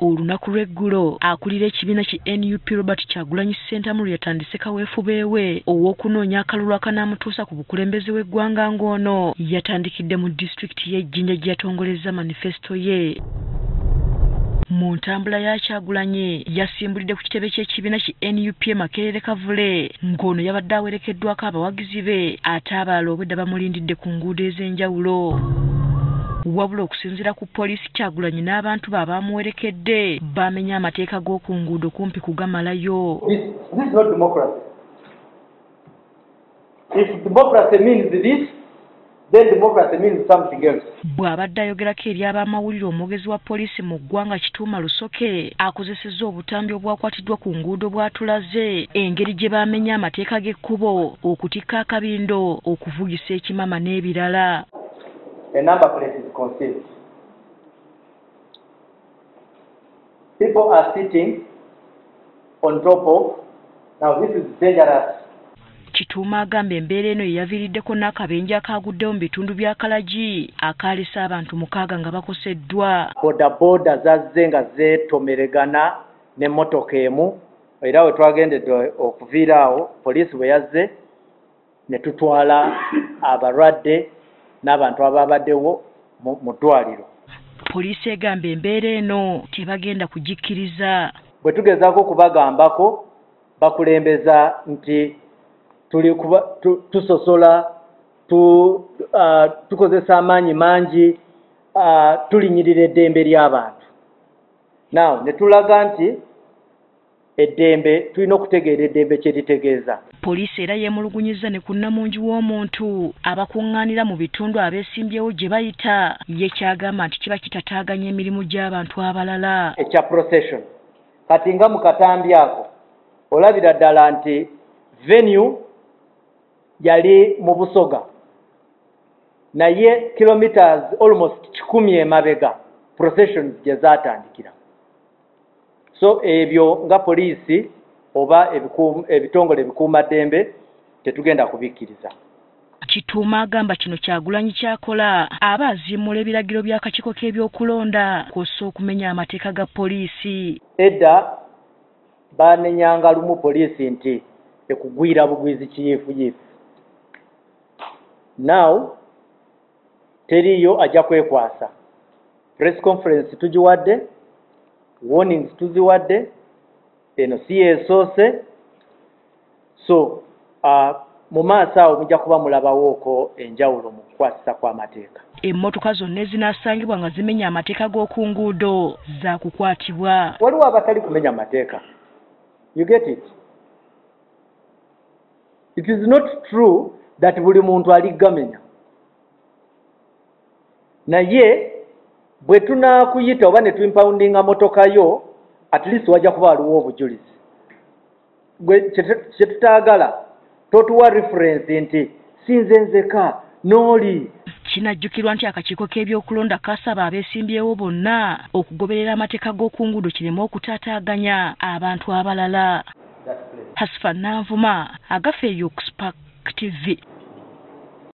olunaku lw'eggulo akulira ekibiina ki NUP Robert Kyagulanyi Ssentamu yatandise kaweefube we ow'okunoonya akalulu akanaamutuusa ku bukulembeze w'eggwanga ng'ono yatandikidde mu disitulikiti y'e Jinja gye yatongolezza manifesto ye. Mu ntambula ya Kyagulanyi yasimbulidde ku kitebe ky'ekibiina ki NUP Makerere Kavule ng'ono yabadde awerekeddwako abawagizi be ate abalala obwedda bamulindidde ku nguudo ez'enjawulo. Wabula okusinziira ku poliisi Kyagulanyi n'abantu be abaamuwerekedde baamenya amateeka g'oku nguudo kumpi kugamalayo. This is not democracy. If democracy means this, then democracy means something else. Bw'abadde ayogerako eri ab'amawulire omwogezi wa poliisi mu ggwanga Kituuma Lusoke akozesezza obutambi obwakwatiddwa ku nguudo bw'atulaze engeri gye baamenya amateeka g'ekkubo okutikka akabindo okuvugisa ekimama n'ebirala. A number plate is concealed. People are sitting on top of. Now this is dangerous. Kituuma agamba embeera eno yeyaviiriddeko n'akabenje akaaguddewo mu bitundu bya Kalagi akaalese abantu 6 nga bakoseddwa. Bodaboda zazze nga zeetomeregana n'emmotoka emu era we twagendedde okuviira awo poliisi bwe yazze ne tutwala abalwadde n'abantu ababaddewo mu ddwaliro. Poliisi egamba embeera eno tebagenda kugikkiriza. Bwe tugezaako okubagambako bakulembeza nti tusosola tukozesa amaanyi mangi tulinyirira eddembe ly'abantu. Now ne tulaga nti eddembe tulina okutegeera eddembe kye litegeeza. Poliisi era yeemulugunyizza ne ku nnamungi w'omuntu abakuŋŋaanira mu bitundu abeesimbyewo gye bayita ye kyagamba nti kiba kitataaganya emirimu gy'abantu abalala. Ekya procession kati nga mu katambi ako olabira ddala nti venue yali mu Busoga naye kilometers almost 10 emabega processions gye zaatandikira. So ebyo nga poliisi oba ebitongole ebikuumaddembe tetugenda kubikkiriza. Kituuma agamba kino Kyagulanyi kyakola aba azimmula ebiragiro by'akakiiko k'ebyokulonda kw'ossa okumenya amateeka ga poliisi. Edda baanenyanga lumu poliisi nti ekugwira bugwizi kiyiifuyiifu. Now teriyo ajja kwekwasa. Press conference tugiwadde, warnings tuziwadde, eno si yeesoose. So mu maaso awo mujja kuba mulabawooko enjawulo mu kukwasisa kw'amateeka. Emmotoka zonna ezinaasangibwa nga zimenya amateeka g'oku nguudo za kukwatibwa. Waliwo abatali kumenya mateeka. You get it? It is not true that buli muntu aligamenya. Naye bwe tunaakuyita oba ne twimpoundinga motoka yo at least wajja kuba waliwo obujulizi. Kye tutaagala totuwa reference nti sinze nzeka n'oli. Kinajjukirwa nti akakiiko k'ebyokulonda kasaba abeesimbyewo bonna okugoberera amateeka g'oku nguudo kireme okutaataaganya abantu abalala. Hasifa Nanvuma, Agafe Yokspark TV.